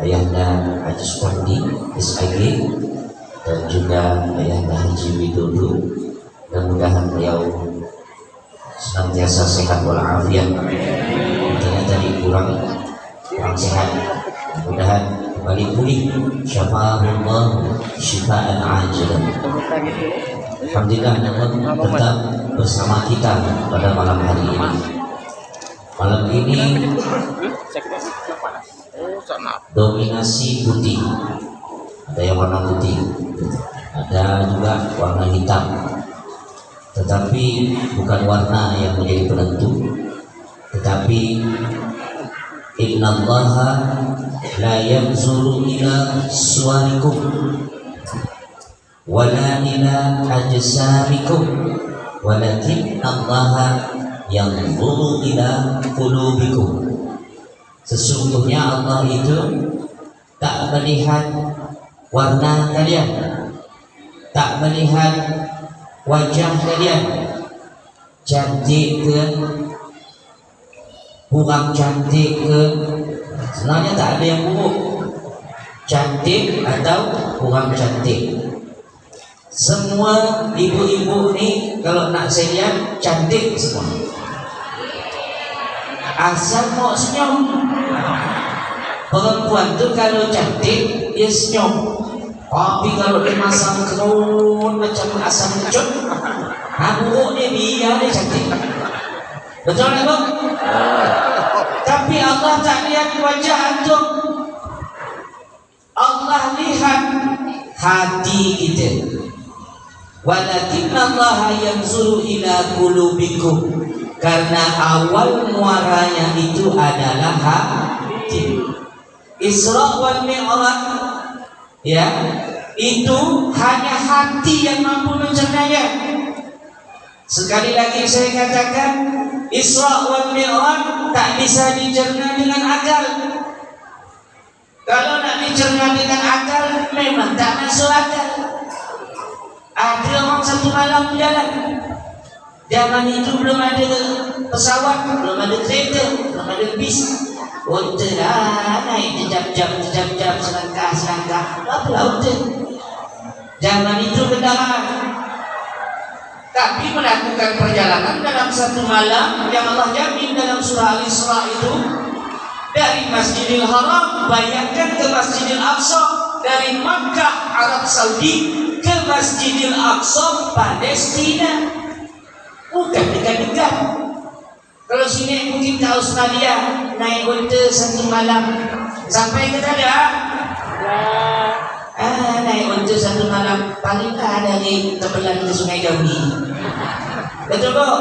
Ayahanda Haji Supardi SAG dan juga Ayahanda Haji Widodo. Mudah-mudahan beliau senantiasa sehat walafiat. Katanya tadi kurang sehat, mudah-mudahan kembali pulih. Syafa'allah syifaan ajilan. Alhamdulillah tetap bersama kita pada malam hari ini. Malam ini dominasi putih, ada yang warna putih, ada juga warna hitam. Tetapi bukan warna yang menjadi penentu, tetapi innallaha la yanzuru ila suwarikum wala ila ajsamikum walakin allaha yanzuru ila qulubikum. Sesungguhnya Allah itu tak melihat warna kalian, tak melihat wajah kalian, cantik ke, kurang cantik ke. Sebenarnya tak ada yang buruk, cantik atau kurang cantik. Semua ibu-ibu ni kalau nak saya lihat cantik semua, asal mau senyum. Perempuan tu kalau cantik dia senyum, tapi kalau dia masam kerun macam asam kecut, buruk dia, biar dia cantik. Betul tak bang? Tapi Allah tak lihat wajah antum, Allah lihat hati kita. Walakinnallaha yanzuru ila qulubikum, karena awal muaranya itu adalah hati. Isra wal Mi'raj, ya, itu hanya hati yang mampu mencernanya. Sekali lagi saya katakan, Isra wal Mi'raj tak bisa dicerna dengan akal. Kalau nak dicerna dengan akal, memang tak masuk akal. Ada orang satu malam berjalan. Zaman itu belum ada pesawat, belum ada kereta, belum ada bis. Unta dah naik jejak-jejak, selangkah. Apalah unta. Zaman itu kendaraan. Tapi melakukan perjalanan dalam satu malam yang Allah jamin dalam surah Al-Isra itu, dari Masjidil Haram bayangkan ke Masjidil Aqsa, dari Makkah Arab Saudi ke Masjidil Aqsa Palestina, bukan dekat-dekat. Kalau sini mungkin ke Australia naik unta satu malam sampai ke sana. Naik unta satu malam paling tak ada di tebelan ke Sungai Gaudi. Betul tak?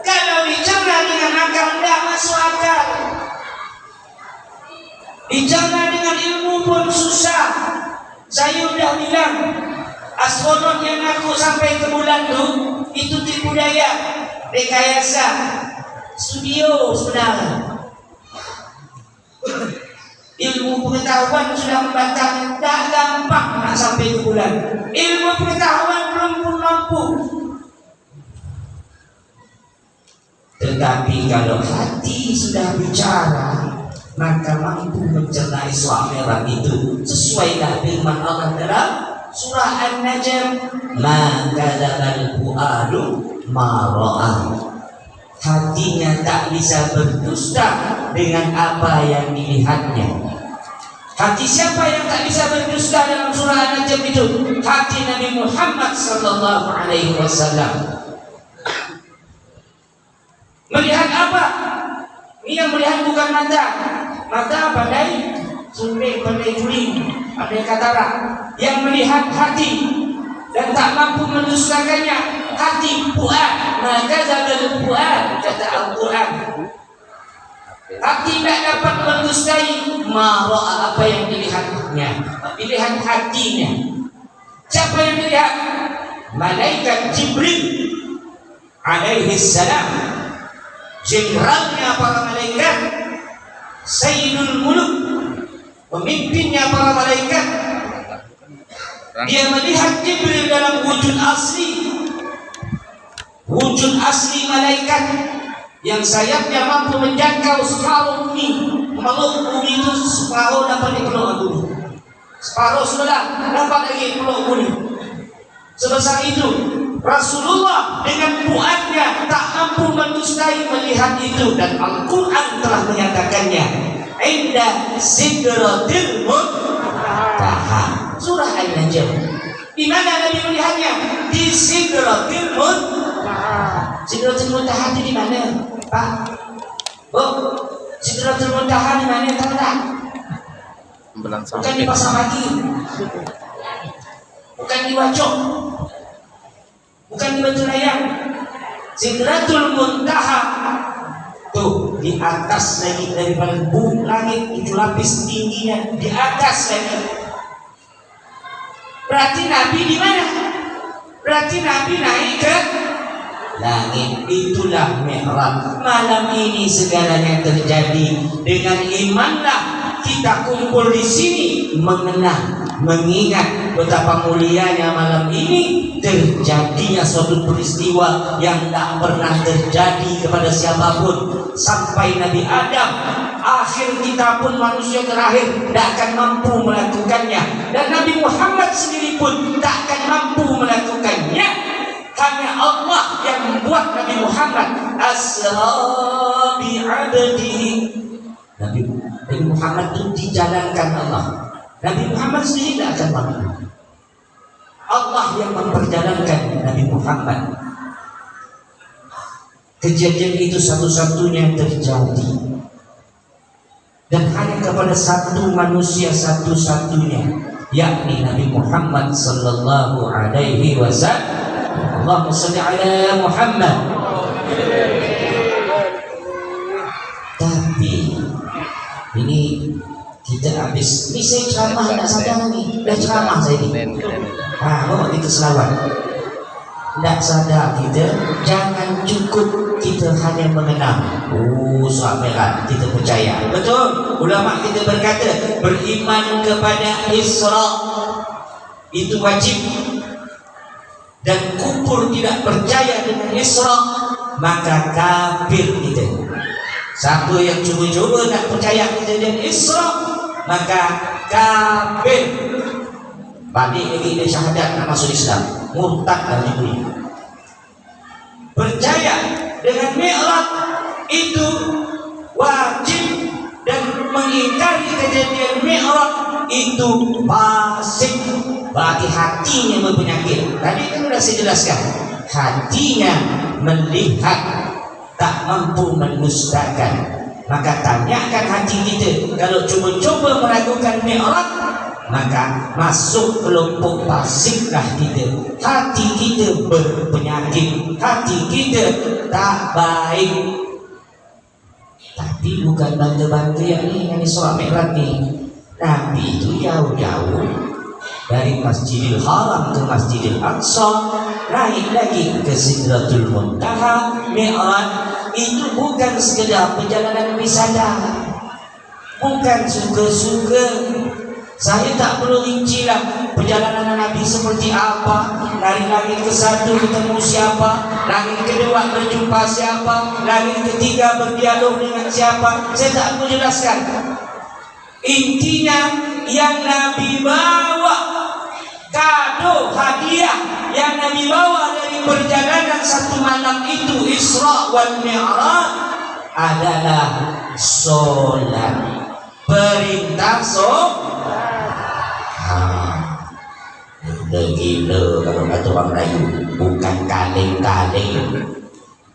Kalau dicerna dengan akal tidak masuk akal. Dicerna dengan ilmu pun susah. Saya sudah bilang, astronot yang ngaku sampai ke bulan itu tipu daya, rekayasa, studio sebenarnya. Ilmu pengetahuan sudah membantah, tak gampang nak sampai ke bulan. Ilmu pengetahuan belum pun mampu. Tetapi kalau hati sudah bicara, maka mampu mencerna Isra Mi'raj itu sesuai firman Allah dalam surah An-Najm, ma kadzabal fuadu ma ra'a. Hatinya tak bisa berdusta dengan apa yang dilihatnya. Hati siapa yang tak bisa berdusta dalam surah An-Najm itu? Hati Nabi Muhammad sallallahu alaihi wasallam. Melihat apa? Ini yang melihat bukan mata. Mata pandai sumbing, pandai juling, pandai katarak. Yang melihat hati dan tak mampu mendustakannya, hati, fuad. Maka zabal fuad, kata Al-Quran. Hati tidak dapat mendustai mara, apa yang dilihatnya, dilihat hatinya. Siapa yang dilihat? Malaikat Jibril alaihi salam, jenderalnya para malaikat, Sayyidul Muluk, pemimpinnya para malaikat. Dia melihat Jibril dalam wujud asli malaikat yang sayapnya mampu menjangkau separuh bumi. Kalau bumi itu separuh sudah dapat lagi pulau kuning. Sebesar itu Rasulullah dengan buatnya tak mampu mendustai melihat itu, dan Al-Quran telah menyatakannya. Inda sidratil muntaha, surah An-Najm. Di mana Nabi melihatnya? Di sidratil muntaha. Sidratil muntaha itu di mana, Pak? Oh, sidratil muntaha di mana, tahu tak? Bukan di Pasar Pagi, bukan di Wajok, bukan di Batu Layang. Sidratul Muntaha tuh di atas lagi daripada langit, itu lapis tingginya di atas lagi. Berarti Nabi di mana? Berarti Nabi naik ke langit. Itulah mi'raj. Malam ini segalanya terjadi. Dengan imanlah kita kumpul di sini, mengenang, mengingat betapa mulianya malam ini. Terjadinya suatu peristiwa yang tak pernah terjadi kepada siapapun sampai Nabi Adam. Akhir kita pun manusia terakhir tak akan mampu melakukannya, dan Nabi Muhammad sendiri pun tak akan mampu melakukannya. Hanya Allah yang membuat Nabi Muhammad asra bi'abdihi. Nabi Muhammad itu dijalankan Allah. Nabi Muhammad sendiri tidak akan mampu. Allah yang memperjalankan Nabi Muhammad. Kejadian itu satu-satunya yang terjadi, dan hanya kepada satu manusia satu-satunya, yakni Nabi Muhammad sallallahu alaihi wasallam. Allahumma shalli ala Muhammad. Tapi ini kita habis, ini saya ceramah tak sadar nih, dah ceramah saya ini. Bawa kita selawat. Tidak sadar kita, jangan cukup kita hanya mengenal. Surat merah kita percaya. Betul. Ulama kita berkata beriman kepada Isra itu wajib, dan kufur tidak percaya dengan Isra maka kafir kita. Satu yang cuba-cuba nak percaya kejadian Isra maka kafir. Balik lagi dia syahadat nak masuk Islam, murtad dan dibuli. Percaya dengan mi'raj itu wajib, dan mengingkari kejadian mi'raj itu fasik. Berarti hatinya berpenyakit. Tadi kan sudah saya jelaskan, hatinya melihat tak mampu mendustakan. Maka tanyakan hati kita, kalau cuba-cuba melakukan mi'raj maka masuk kelompok fasiklah kita. Hati kita berpenyakit, hati kita tak baik. Tapi bukan bangga-bangga yang ni, yang Isra Mi'raj ni. Nabi itu jauh-jauh dari Masjidil Haram ke Masjidil Aqsa, naik lagi ke Sidratul Muntaha. Mi'raj itu bukan sekedar perjalanan wisata, bukan suka-suka. Saya tak perlu rincilah perjalanan Nabi seperti apa. Dari langit ke satu bertemu siapa, langit kedua berjumpa siapa, langit ketiga berdialog dengan siapa. Saya tak perlu jelaskan. Intinya yang Nabi bawa, kado hadiah yang Nabi bawa dari perjalanan satu malam itu, Isra wal Mi'raj, adalah solat. Perintah gila kalau kata orang Melayu, bukan kaleng-kaleng.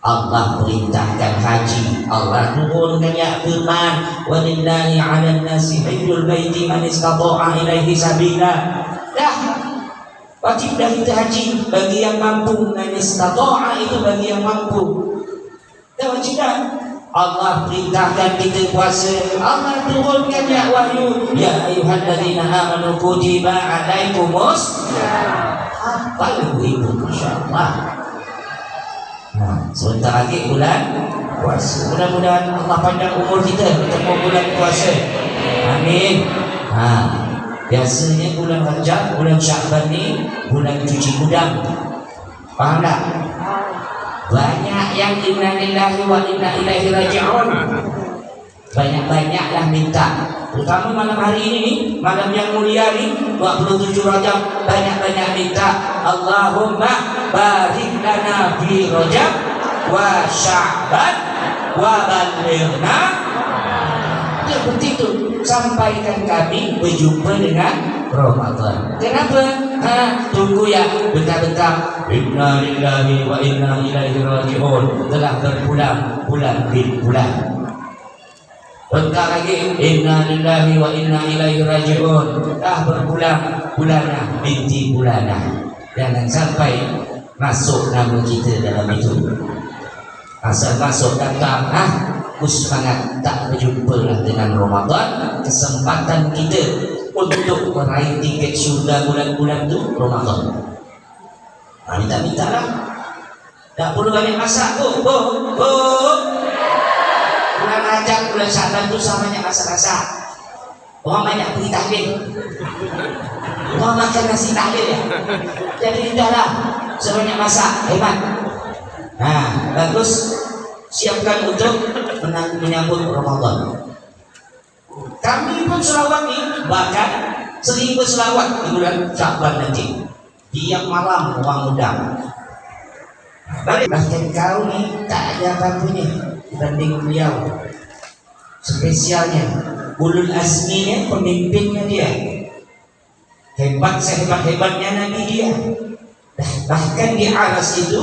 Allah perintahkan haji, Allah turunkan ya firman, walillahi 'alan nasi hajjul baiti man istata'a ilaihi sabila. Dah wajib dah kita haji bagi yang mampu, man istata'a itu bagi yang mampu. Dah wajib dah. Allah perintahkan kita puasa, Allah turunkan ya wahyu, ya ayyuhalladzina amanu kutiba alaikumus hafal ibu, masyaallah. Nah, sebentar lagi bulan puasa. Mudah-mudahan Allah panjang umur kita bertemu bulan puasa. Amin. Biasanya bulan Rajab, bulan Sya'ban ni bulan cuci gudang. Faham tak? Banyak yang inna lillahi wa inna ilaihi raji'un. banyak-banyaklah minta, terutama malam hari ini nih, malam yang mulia nih 27 Rajab, banyak-banyak minta Allahumma barik lana fi Rajab wa Sya'ban wa balighna. Ya begitu, sampaikan kami berjumpa dengan Ramadan. Kenapa? Tunggu ya bentar-bentar. Inna lillahi wa inna ilaihi raji'un. Telah berpulang bulan bin bulan. Bentar lagi inna lillahi wa inna ilaihi raji'un. Dah berpulang bulanah binti bulanah. Jangan sampai masuk nama kita dalam itu. Asal masuk datang aku semangat tak berjumpa lah dengan Ramadan. Kesempatan kita untuk meraih tiket syurga bulan-bulan tu Ramadan. Minta-minta lah. Tak perlu banyak masak tu. Bulan Rajab, bulan Sya'ban tu sama banyak masak-masak. Orang banyak pergi tahlil. Orang makan nasi tahlil ya. Jadi tidaklah sebanyak masak. Hebat. Bagus. Siapkan untuk menyambut Ramadan. Kami pun selawat ni, bahkan 1000 selawat di bulan Sya'ban nanti. Tiap malam orang undang. Bahkan kau ni tak ada apa-apanya dibanding beliau. Spesialnya ulul azminya, pemimpinnya dia. Hebat sehebat-hebatnya Nabi dia. Bahkan di aras itu,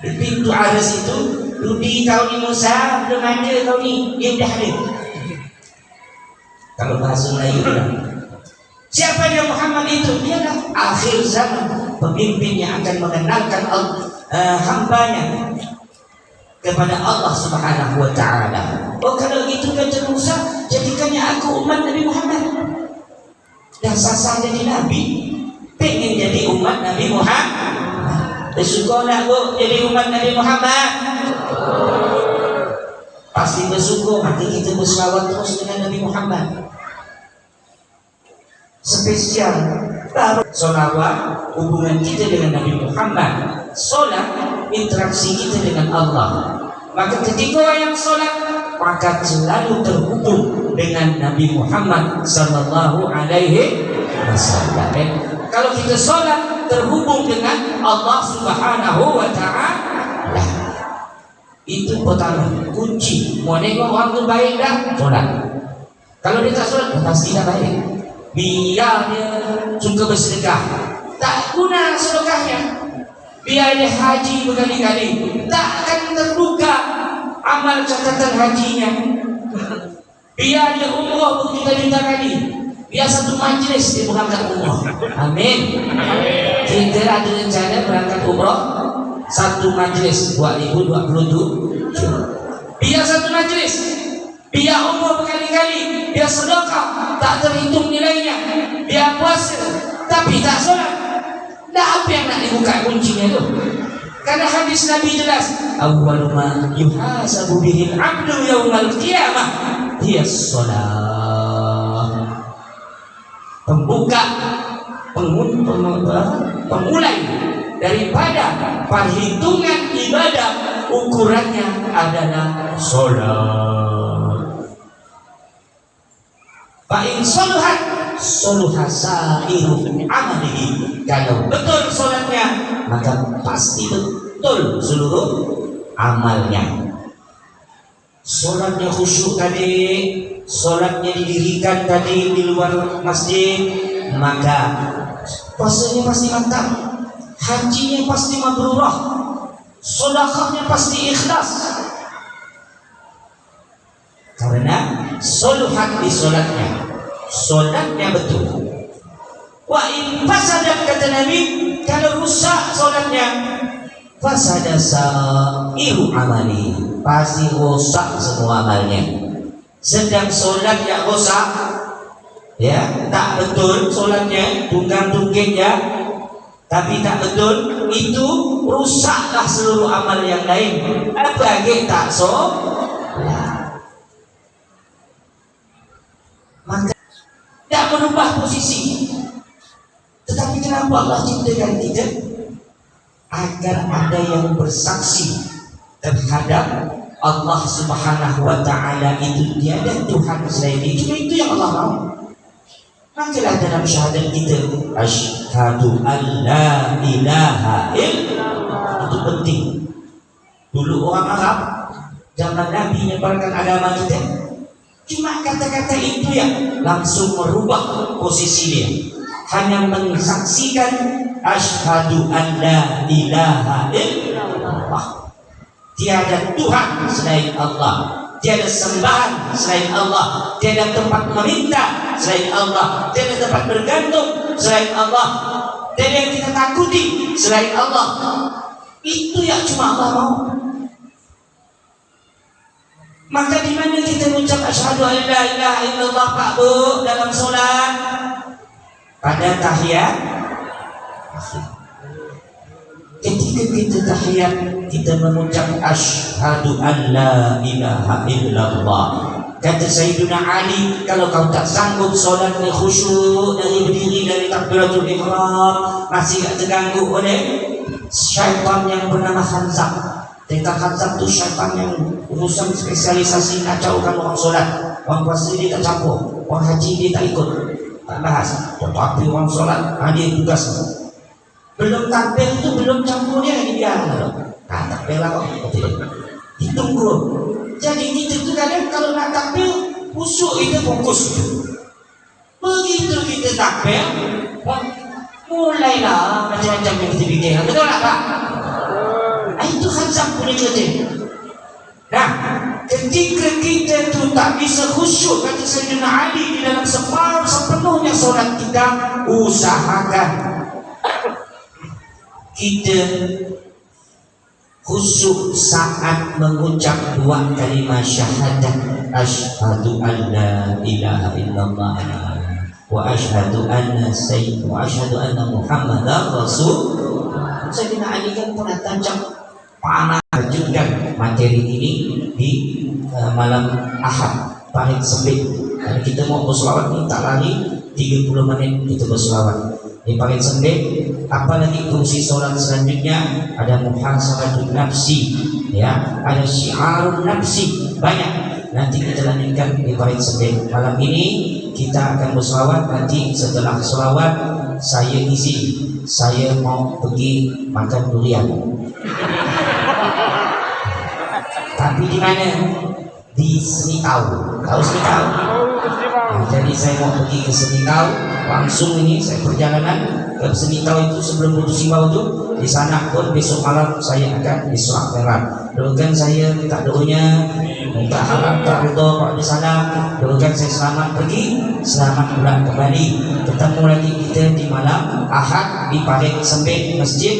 di pintu aras itu, Rudi kau ni Musa belum ada, kau ni dia dah ada. Kalau bahasa Melayu siapa yang Muhammad itu? Dia dah akhir zaman, pemimpin yang akan mengenalkan hambanya kepada Allah Subhanahu wa ta'ala. Oh kalau itu kata Musa, jadikannya aku umat Nabi Muhammad. Dan sasar jadi Nabi, pengen jadi umat Nabi Muhammad. Bersyukur nak bu jadi umat Nabi Muhammad. Pasti bersyukur, nanti kita berselawat terus dengan Nabi Muhammad. Spesial baru solawat, hubungan kita dengan Nabi Muhammad. Solat, interaksi kita dengan Allah. Maka ketika yang solat, maka selalu terhubung dengan Nabi Muhammad sallallahu alaihi wasallam. Kalau kita solat, terhubung dengan Allah Subhanahu wa ta'ala. Itu pertama kunci. Mau nengok orang tu baik dah, solat. Kalau dia tak solat, pasti tak baik. Biar dia suka bersedekah, tak guna sedekahnya. Biar dia haji berkali-kali, tak akan terbuka amal catatan hajinya. Biar dia umrah berjuta-juta kali, biar satu majlis dia berangkat umrah. Amin. Kita ada rencana berangkat umrah satu majlis 2027. Biar satu majlis, biar umrah berkali-kali, biar sedekah tak terhitung nilainya, biar puasa tapi tak solat. Dah apa yang nak dibuka kuncinya tu? Karena hadis Nabi jelas, awwalu ma yuhasabu bihi al-'abdu yaumal qiyamah hiya shalah. Pembuka, pemulai daripada perhitungan ibadah, ukurannya adalah solat. Fa'in soluhat soluha sa'iru amalihi. Kalau betul solatnya, maka pasti betul seluruh amalnya. Solatnya khusyuk tadi, solatnya didirikan tadi di luar masjid, maka puasanya pasti mantap, hajinya pasti mabrurah, sedekahnya pasti ikhlas. Karena soluhat di solatnya betul. Wa in fasadat, kata Nabi, kalau rusak solatnya, fasada sa'iru amali, pasti rusak semua amalnya. Sedang solat yang rusak, ya, tak betul solatnya, tunggang-tunggingnya, tapi tak betul, itu rusaklah seluruh amal yang lain. Apalagi tak solat. Maka tak merubah posisi. Tetapi kenapa Allah ciptakan kita? Agar ada yang bersaksi terhadap Allah Subhanahu wa ta'ala itu tiada Tuhan selain dia. Cuma itu yang Allah mau. Makalah dalam syahadat kita, asyhadu an la ilaha illallah. Itu penting. Dulu orang Arab zaman Nabi menyebarkan agama kita, cuma kata-kata itu yang langsung merubah posisi dia. Hanya mensaksikan asyhadu an la ilaha illallah. Tiada Tuhan selain Allah, tiada sembahan selain Allah, tiada tempat meminta selain Allah, tiada tempat bergantung selain Allah, tiada yang kita takuti selain Allah. Itu yang cuma Allah mau. Maka di mana kita mengucap asyhadu an la ilaha illallah, Pak Bu, dalam solat? Pada tahiyat. Ketika kita tahiyat, kita mengucap asyhadu an la ilaha illallah. Kata Sayyidina Ali, kalau kau tak sanggup solat ni khusyuk dari berdiri dari takbiratul ihram, masih tak terganggu oleh syaitan yang bernama Khanzab. Tentang Khanzab tu syaitan yang urusan spesialisasi kacaukan orang solat. Orang puasa dia tak campur, orang haji dia tak ikut, tak bahas. Tetapi orang solat dia tugas. Belum takbir itu belum campur dia lagi biar. Takbir lah kok. Ditunggu. Jadi kita tu kadang kalau nak takbir usuk kita fokus. Begitu kita takbir, mulailah macam-macam yang kita fikir. Betul tak Pak? Itu Khanzab punya cerita. Nah, ketika kita tu tak bisa khusyuk, kata Sayyidina Ali di dalam sepenuhnya solat kita, usahakan kita khusyuk saat mengucap dua kalimat syahadat, asyhadu an la ilaha illallah wa asyhadu anna Muhammadar Rasul. Sayyidina Ali kan pernah tancap panah terjunkan materi ini di malam Ahad paling sempit. Kalau kita mau berselawat ni tak lari 30 menit kita berselawat. Ini paling sempit. Apalagi fungsi solat selanjutnya ada muhasabatun nafsi, ya, ada syiarun nafsi, banyak. Nanti kita lanjutkan di paling sempit. Malam ini kita akan berselawat. Nanti setelah selawat saya izin, saya mau pergi makan durian. Tapi di mana? Di Senitau. Tahu Senitau? Nah, jadi saya mau pergi ke Senitau. Langsung ini saya perjalanan ke Senitau itu sebelum putus Simbau itu. Di sana pun besok malam saya akan Isra Mi'raj. Doakan saya minta doanya, minta harap tak ridho kalau di sana. Doakan saya selamat pergi, selamat pulang kembali. Ketemu lagi kita di malam Ahad di paling sempit Masjid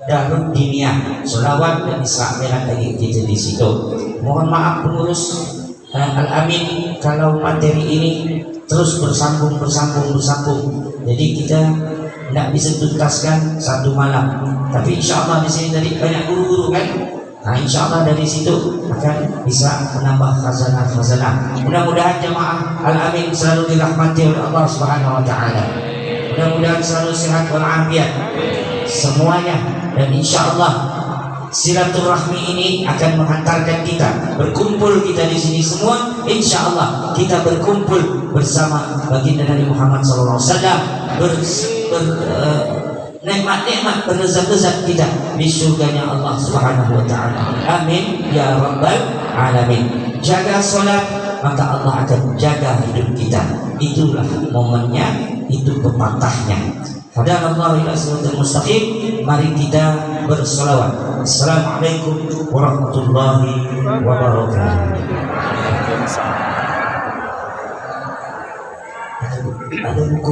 Darul Diniyah. Selawat dan Isra Mi'raj lagi kita di situ. Mohon maaf pengurus Al-Amin kalau materi ini terus bersambung. Jadi kita tidak bisa tuntaskan satu malam. Tapi insya Allah di sini tadi banyak guru-guru kan. Nah insya Allah dari situ akan bisa menambah khazanah. Mudah-mudahan jemaah Al-Amin selalu dirahmati oleh Allah Subhanahu Wa Taala. Mudah-mudahan selalu sehat walafiat semuanya. Dan insya Allah silaturahmi ini akan menghantarkan kita berkumpul kita di sini semua. Insya Allah kita berkumpul bersama baginda Nabi Muhammad SAW, nikmat-nikmat berlezat-lezat kita di surganya Allah Subhanahu Wa Taala. Amin ya rabbal alamin. Jaga solat, maka Allah akan jaga hidup kita. Itulah momennya, itu pepatahnya. Hadanallahu ila siratal mustaqim. Mari kita berselawat. Assalamualaikum warahmatullahi wabarakatuh. Ada buku